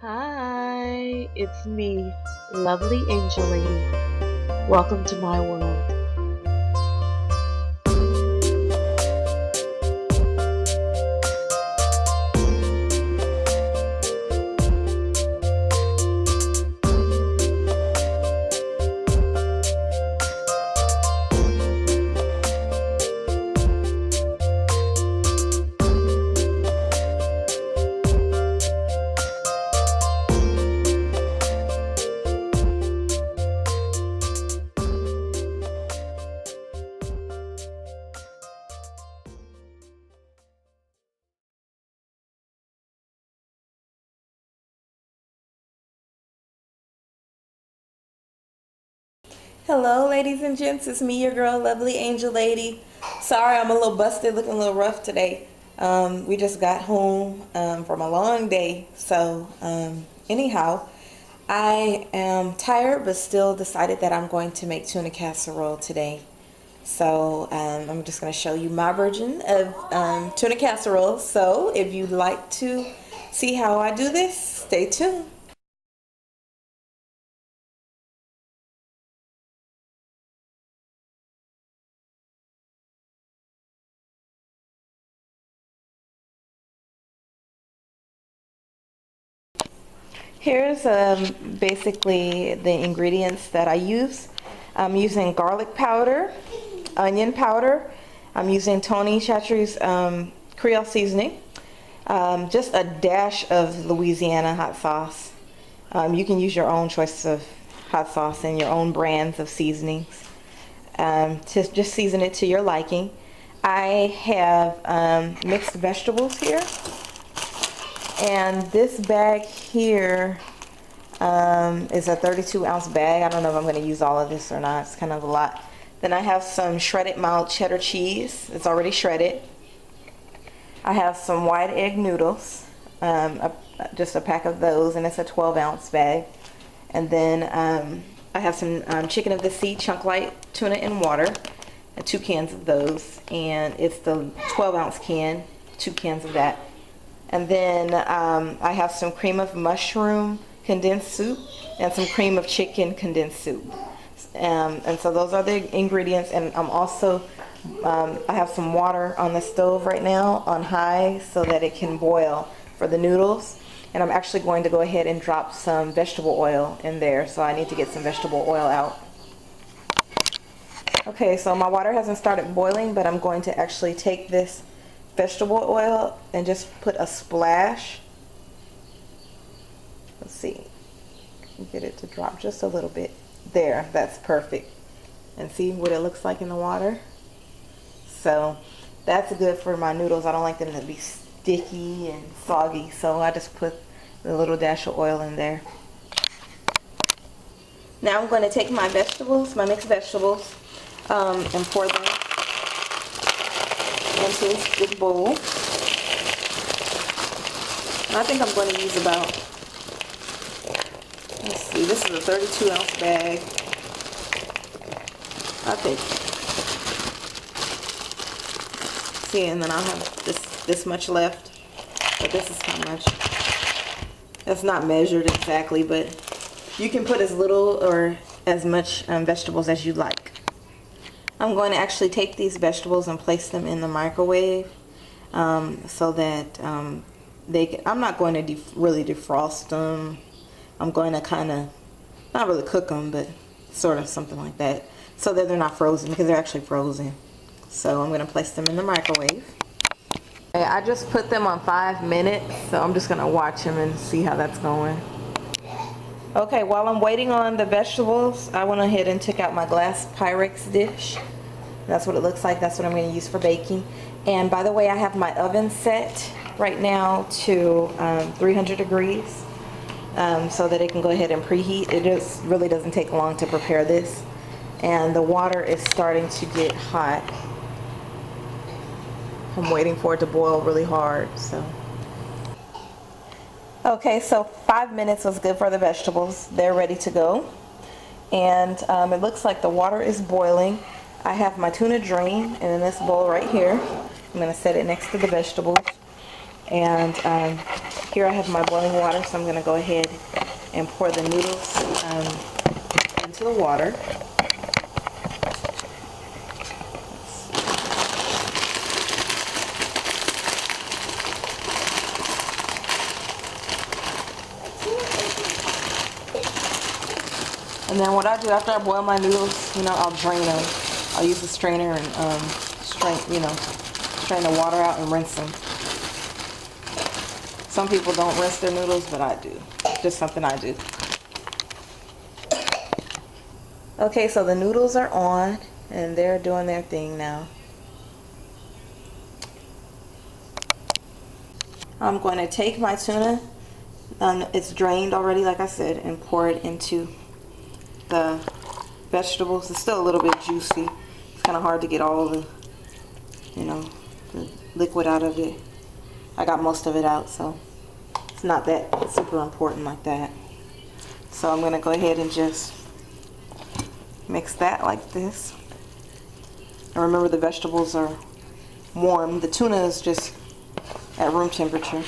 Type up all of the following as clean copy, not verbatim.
Hi, it's me, Lovely Angel Lady. Welcome to my world. Hello, ladies and gents. It's me, your girl, Lovely Angel Lady. Sorry, I'm a little busted, looking a little rough today. We just got home from a long day. Anyhow, I am tired, but still decided that I'm going to make tuna casserole today. I'm just going to show you my version of tuna casserole. So, if you'd like to see how I do this, stay tuned. Here's basically the ingredients that I use. I'm using garlic powder, onion powder. I'm using Tony Chachere's Creole seasoning. Just a dash of Louisiana hot sauce. You can use your own choice of hot sauce and your own brands of seasonings. To just season it to your liking. I have mixed vegetables here. And this bag here is a 32-ounce bag. I don't know if I'm going to use all of this or not. It's kind of a lot. Then I have some shredded mild cheddar cheese. It's already shredded. I have some white egg noodles, just a pack of those, and it's a 12-ounce bag. And then I have some chicken of the sea chunk light tuna in water, 2 cans of those, and it's the 12-ounce can, 2 cans of that. And then I have some cream of mushroom condensed soup and some cream of chicken condensed soup. And so those are the ingredients. And I'm also, I have some water on the stove right now on high so that it can boil for the noodles. And I'm actually going to go ahead and drop some vegetable oil in there. So I need to get some vegetable oil out. Okay, so my water hasn't started boiling, but I'm going to actually take this vegetable oil and just put a splash. Let's see, get it to drop just a little bit there. That's perfect. And see what it looks like in the water. So that's good for my noodles. I don't like them to be sticky and soggy, so I just put a little dash of oil in there. Now I'm going to take my vegetables, my mixed vegetables, and pour them into this big bowl. And I think I'm going to use about, let's see, this is a 32-ounce bag. I think. See, and then I'll have this much left. But this is how much. That's not measured exactly, but you can put as little or as much vegetables as you like. I'm going to actually take these vegetables and place them in the microwave so that I'm not going to really defrost them. I'm going to kind of, not really cook them, but sort of something like that, so that they're not frozen, because they're actually frozen. So I'm going to place them in the microwave. Okay, I just put them on 5 minutes, so I'm just going to watch them and see how that's going. Okay, while I'm waiting on the vegetables, I went ahead and took out my glass Pyrex dish. That's what it looks like. That's what I'm going to use for baking. And by the way, I have my oven set right now to 300 degrees so that it can go ahead and preheat. It just really doesn't take long to prepare this. And the water is starting to get hot. I'm waiting for it to boil really hard. Okay, so 5 minutes was good for the vegetables. They're ready to go. And it looks like the water is boiling. I have my tuna drain in this bowl right here. I'm going to set it next to the vegetables. And Here I have my boiling water, so I'm going to go ahead and pour the noodles into the water. And then what I do after I boil my noodles, I'll drain them. I'll use the strainer and strain the water out and rinse them. Some people don't rinse their noodles, but I do. Just something I do. Okay, so the noodles are on and they're doing their thing now. I'm going to take my tuna, it's drained already like I said, and pour it into the vegetables. It's still a little bit juicy. It's kind of hard to get all the, the liquid out of it. I got most of it out, so it's not that super important like that. So I'm going to go ahead and just mix that like this. And remember, the vegetables are warm. The tuna is just at room temperature.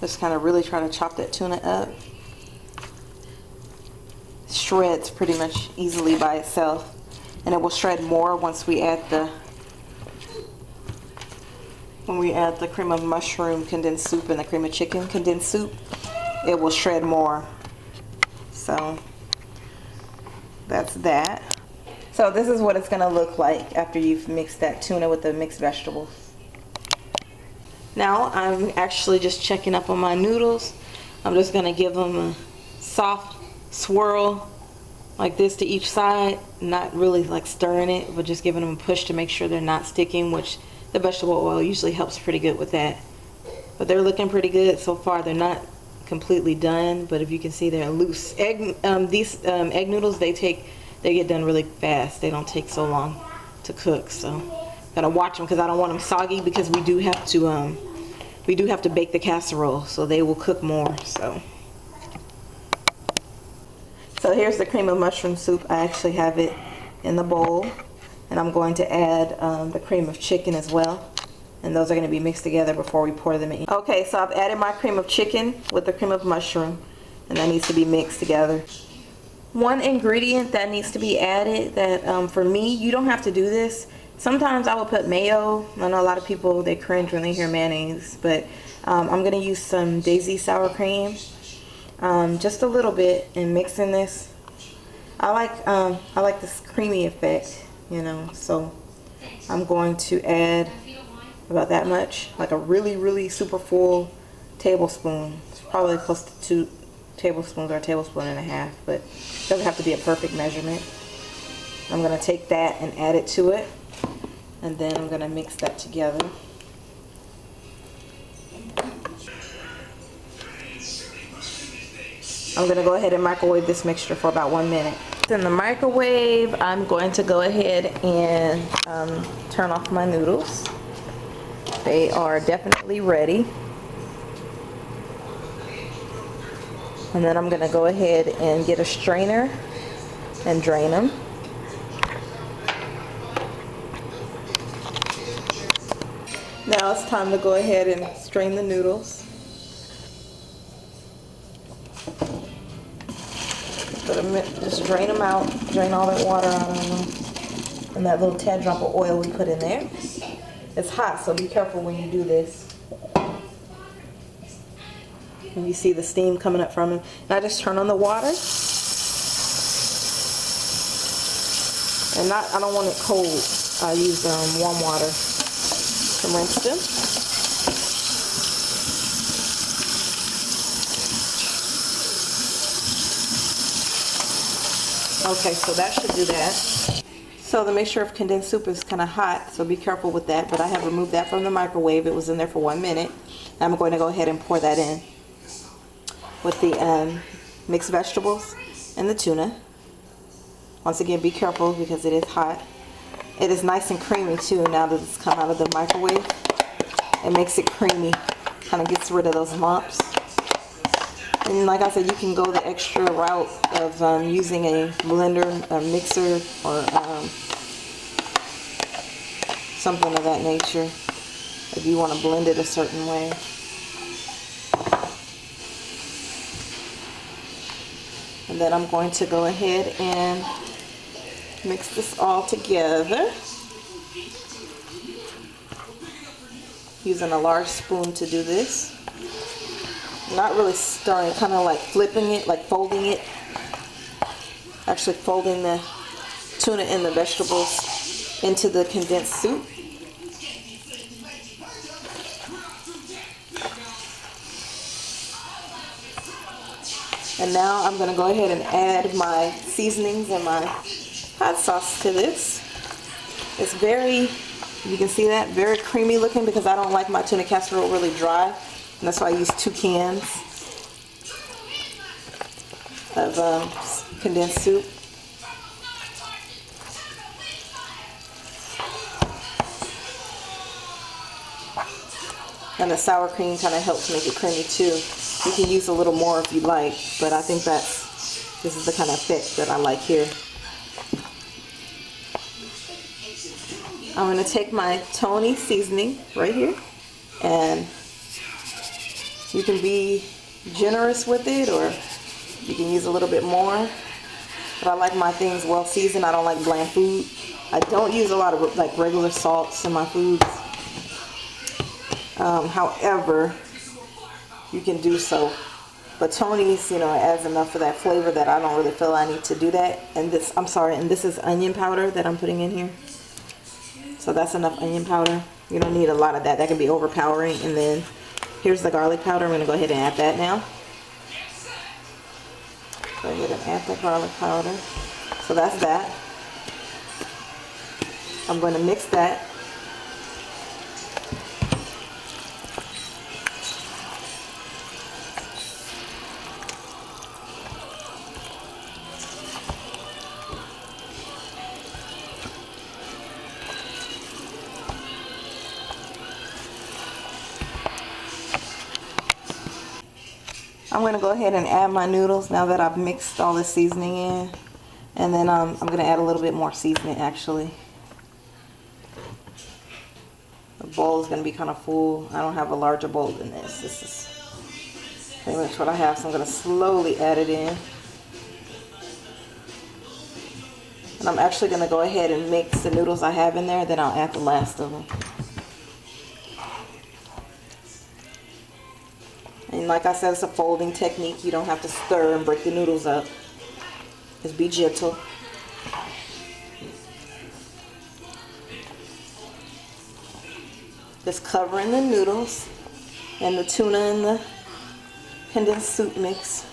Just kind of really try to chop that tuna up. Shreds pretty much easily by itself, and it will shred more once we add the cream of mushroom condensed soup and the cream of chicken condensed soup. It will shred more. So that's that. So this is what it's going to look like after you've mixed that tuna with the mixed vegetables. Now I'm actually just checking up on my noodles. I'm just going to give them a soft swirl like this to each side, not really like stirring it, but just giving them a push to make sure they're not sticking, which the vegetable oil usually helps pretty good with that. But they're looking pretty good so far. They're not completely done, but if you can see, they're loose. These egg noodles, they get done really fast. They don't take so long to cook, so gotta watch them because I don't want them soggy, because we do have to bake the casserole, so they will cook more. So here's the cream of mushroom soup. I actually have it in the bowl, and I'm going to add the cream of chicken as well, and those are going to be mixed together before we pour them in. Okay, so I've added my cream of chicken with the cream of mushroom, and that needs to be mixed together. One ingredient that needs to be added that for me, you don't have to do this. Sometimes I will put mayo. I know a lot of people, they cringe when they hear mayonnaise, but I'm going to use some Daisy sour cream. Just a little bit, and mixing this. I like this creamy effect, so I'm going to add about that much, like a really super full tablespoon. It's probably close to 2 tablespoons or a tablespoon and a half, but it doesn't have to be a perfect measurement. I'm going to take that and add it to it, and then I'm going to mix that together. I'm going to go ahead and microwave this mixture for about 1 minute. In the microwave, I'm going to go ahead and turn off my noodles. They are definitely ready. And then I'm going to go ahead and get a strainer and drain them. Now it's time to go ahead and strain the noodles. Just drain them out, drain all that water out of them, and that little tad drop of oil we put in there. It's hot, so be careful when you do this. And you see the steam coming up from it. And I just turn on the water, and I don't want it cold. I use warm water to rinse them. Okay, so that should do that. So the mixture of condensed soup is kind of hot, so be careful with that. But I have removed that from the microwave. It was in there for 1 minute. I'm going to go ahead and pour that in with the mixed vegetables and the tuna. Once again, be careful because it is hot. It is nice and creamy too now that it's come out of the microwave. It makes it creamy, kind of gets rid of those lumps. And like I said, you can go the extra route of using a blender, a mixer, or something of that nature. if you want to blend it a certain way. And then I'm going to go ahead and mix this all together. Using a large spoon to do this. Not really stirring, kind of like flipping it, like folding it. Actually folding the tuna and the vegetables into the condensed soup. And now I'm going to go ahead and add my seasonings and my hot sauce to this. It's very, you can see that, very creamy looking because I don't like my tuna casserole really dry. And that's why I use 2 cans of condensed soup. And the sour cream kind of helps make it creamy too. You can use a little more if you like, but I think this is the kind of effect that I like here. I'm going to take my Tony seasoning right here, and you can be generous with it or you can use a little bit more. But I like my things well seasoned. I don't like bland food. I don't use a lot of like regular salts in my foods. However, you can do so. But Tony's, adds enough for that flavor that I don't really feel I need to do that. And this, and this is onion powder that I'm putting in here. So that's enough onion powder. You don't need a lot of that. That can be overpowering. And then here's the garlic powder. I'm going to go ahead and add that now. Go ahead and add the garlic powder. So that's that. I'm going to mix that. I'm going to go ahead and add my noodles now that I've mixed all this seasoning in. And then I'm going to add a little bit more seasoning actually. The bowl is going to be kind of full. I don't have a larger bowl than this. This is pretty much what I have. So I'm going to slowly add it in. And I'm actually going to go ahead and mix the noodles I have in there. Then I'll add the last of them. And like I said, it's a folding technique. You don't have to stir and break the noodles up. Just be gentle. Just covering the noodles and the tuna and the condensed soup mix.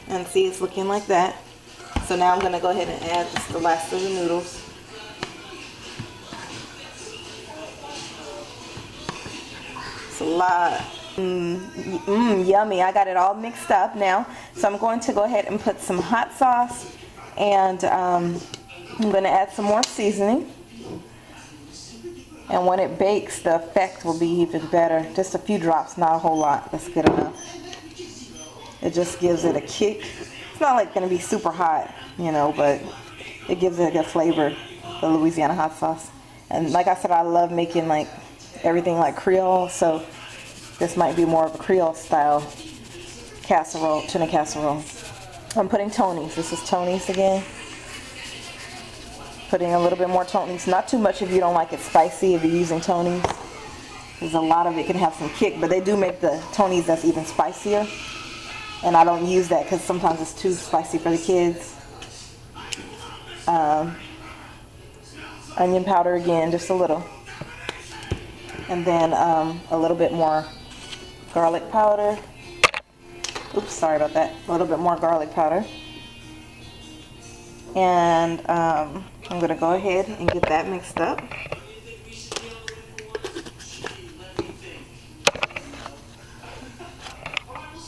And see, it's looking like that. So now I'm going to go ahead and add just the last of the noodles. A lot. Yummy. I got it all mixed up now. So I'm going to go ahead and put some hot sauce, and I'm going to add some more seasoning. And when it bakes, the effect will be even better. Just a few drops, not a whole lot. That's good enough. It just gives it a kick. It's not like going to be super hot, but it gives it a good flavor, the Louisiana hot sauce. And like I said, I love making like everything like Creole, so this might be more of a Creole style casserole, tuna casserole. I'm putting Tony's. This is Tony's again. Putting a little bit more Tony's. Not too much if you don't like it spicy, if you're using Tony's. Because a lot of it can have some kick, but they do make the Tony's that's even spicier. And I don't use that because sometimes it's too spicy for the kids. Onion powder again, just a little. And then a little bit more garlic powder. Oops, sorry about that. A little bit more garlic powder. And I'm going to go ahead and get that mixed up.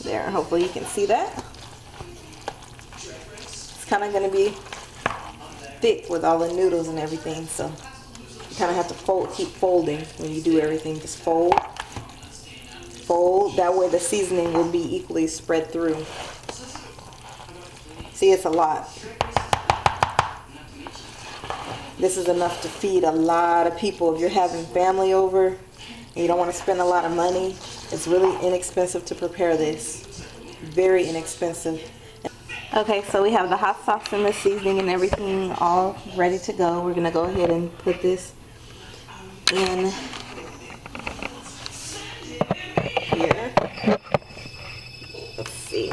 There, hopefully you can see that. It's kind of going to be thick with all the noodles and everything, so you kind of have to keep folding when you do everything. Just fold. Fold. That way the seasoning will be equally spread through. See, it's a lot. This is enough to feed a lot of people. If you're having family over and you don't want to spend a lot of money, it's really inexpensive to prepare this. Very inexpensive. Okay, so we have the hot sauce and the seasoning and everything all ready to go. We're going to go ahead and put this in here. Let's see.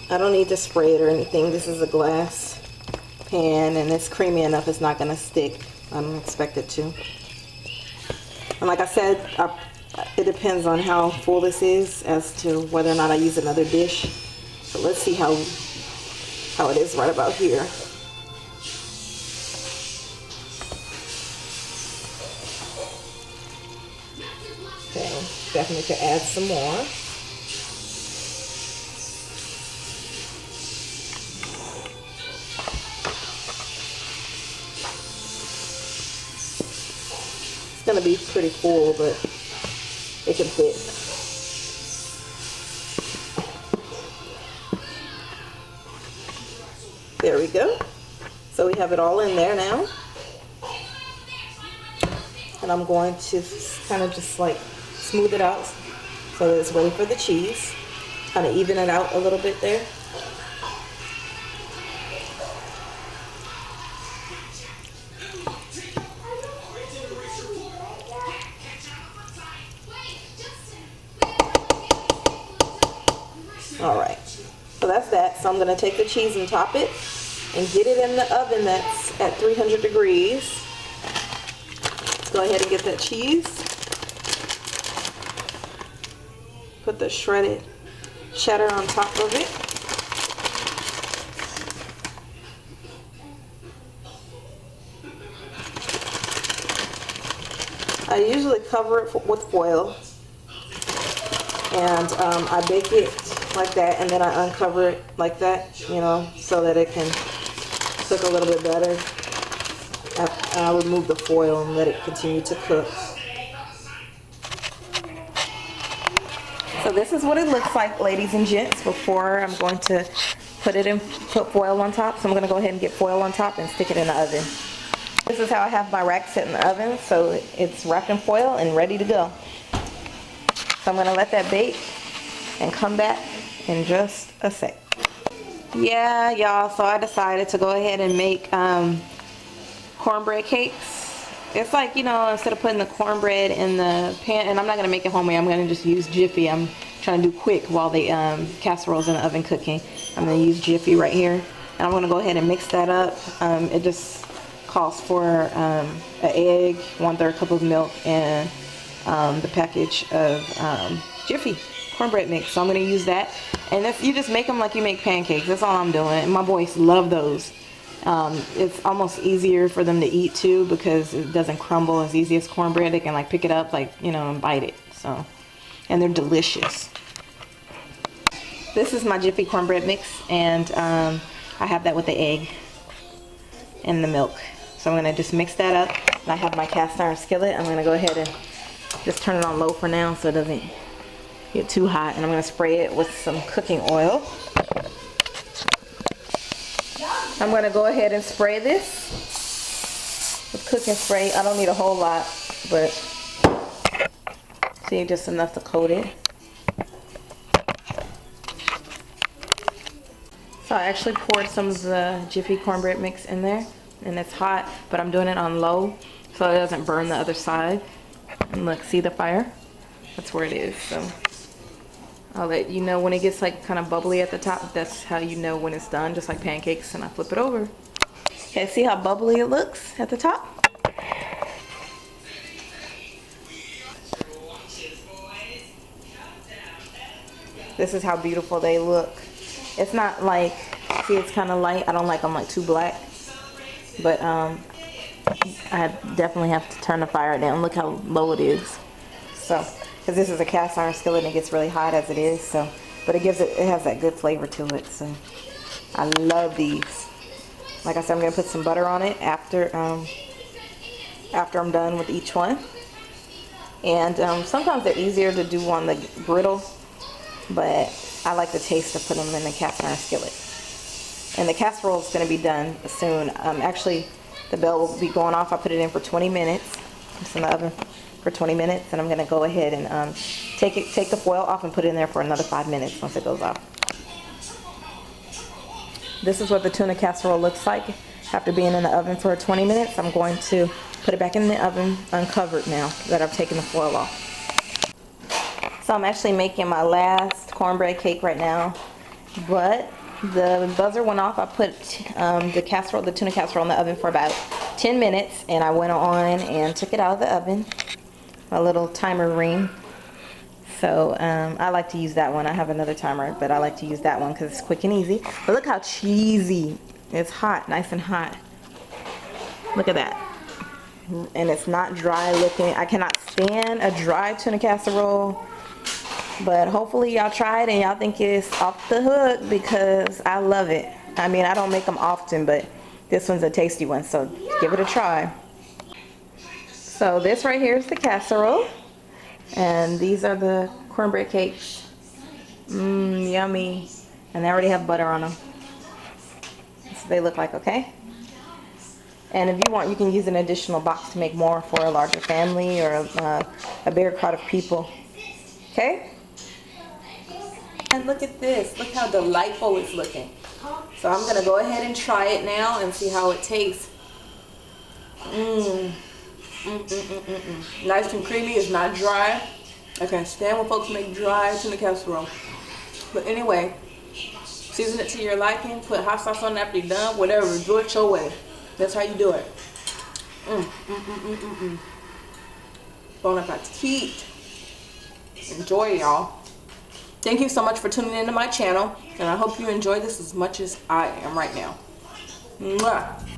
I don't need to spray it or anything. This is a glass pan and it's creamy enough it's not going to stick. I don't expect it to. And like I said, it depends on how full this is as to whether or not I use another dish. So let's see how it is right about here. Okay, definitely could add some more. It's gonna be pretty full, but it can fit. There we go. So we have it all in there now. And I'm going to kind of just like smooth it out so that it's ready for the cheese. Kind of even it out a little bit there. Alright, so that's that. So I'm going to take the cheese and top it and get it in the oven that's at 300 degrees. Let's go ahead and get that cheese. Put the shredded cheddar on top of it. I usually cover it with foil. And I bake it like that, and then I uncover it like that, you know, so that it can cook a little bit better. I remove the foil and let it continue to cook. So this is what it looks like, ladies and gents, before I'm going to put foil on top. So I'm going to go ahead and get foil on top and stick it in the oven. This is how I have my rack set in the oven, so it's wrapped in foil and ready to go. So I'm going to let that bake and come back in just a sec. Yeah, y'all, so I decided to go ahead and make cornbread cakes. It's like, you know, instead of putting the cornbread in the pan, and I'm not going to make it homemade, I'm going to just use Jiffy. I'm trying to do quick while the casserole's in the oven cooking. I'm going to use Jiffy right here. And I'm going to go ahead and mix that up. It just calls for an egg, 1/3 cup of milk, and the package of Jiffy cornbread mix. So I'm going to use that. And if you just make them like you make pancakes, that's all I'm doing. And my boys love those. It's almost easier for them to eat too because it doesn't crumble as easy as cornbread. They can like pick it up, like, you know, and bite it. So, and they're delicious. This is my Jiffy cornbread mix, and I have that with the egg and the milk. So I'm going to just mix that up. And I have my cast iron skillet. I'm going to go ahead and just turn it on low for now so it doesn't get too hot. And I'm going to spray it with some cooking oil. I'm going to go ahead and spray this with cooking spray. I don't need a whole lot, but see, just enough to coat it. So I actually poured some of the Jiffy cornbread mix in there, and it's hot, but I'm doing it on low so it doesn't burn the other side. And look, see the fire? That's where it is. So I'll let you know when it gets like kind of bubbly at the top. That's how you know when it's done, just like pancakes. And I flip it over. Okay, see how bubbly it looks at the top? This is how beautiful they look. It's not like, see, it's kind of light. I don't like them like too black. But I definitely have to turn the fire down. Look how low it is. So, because this is a cast iron skillet and it gets really hot as it is. So, but it has that good flavor to it. So, I love these. Like I said, I'm gonna put some butter on it after I'm done with each one. And sometimes they're easier to do on the griddle, but I like the taste of putting them in the cast iron skillet. And the casserole is going to be done soon. Actually, the bell will be going off. I put it in for 20 minutes. It's in the oven for 20 minutes, and I'm going to go ahead and take the foil off and put it in there for another 5 minutes once it goes off. This is what the tuna casserole looks like after being in the oven for 20 minutes. I'm going to put it back in the oven uncovered now that I've taken the foil off. So I'm actually making my last cornbread cake right now, but the buzzer went off. I put the tuna casserole in the oven for about 10 minutes, and I went on and took it out of the oven. A little timer ring. So I like to use that one. I have another timer, but I like to use that one because it's quick and easy. But look how cheesy. It's hot, nice and hot. Look at that. And it's not dry looking. I cannot stand a dry tuna casserole. But hopefully y'all try it and y'all think it's off the hook, because I love it. I mean, I don't make them often, but this one's a tasty one, so give it a try. So this right here is the casserole, and these are the cornbread cakes. Mmm, yummy. And they already have butter on them. That's what they look like, okay? And if you want, you can use an additional box to make more for a larger family or a bigger crowd of people. Okay? And look at this. Look how delightful it's looking. So I'm going to go ahead and try it now and see how it tastes. Nice and creamy. It's not dry. I can't stand when folks make dry tuna casserole. But anyway, season it to your liking. Put hot sauce on it after you're done. Whatever. Do it your way. That's how you do it. Bon appetit. Enjoy, y'all. Thank you so much for tuning into my channel, and I hope you enjoy this as much as I am right now. Mwah.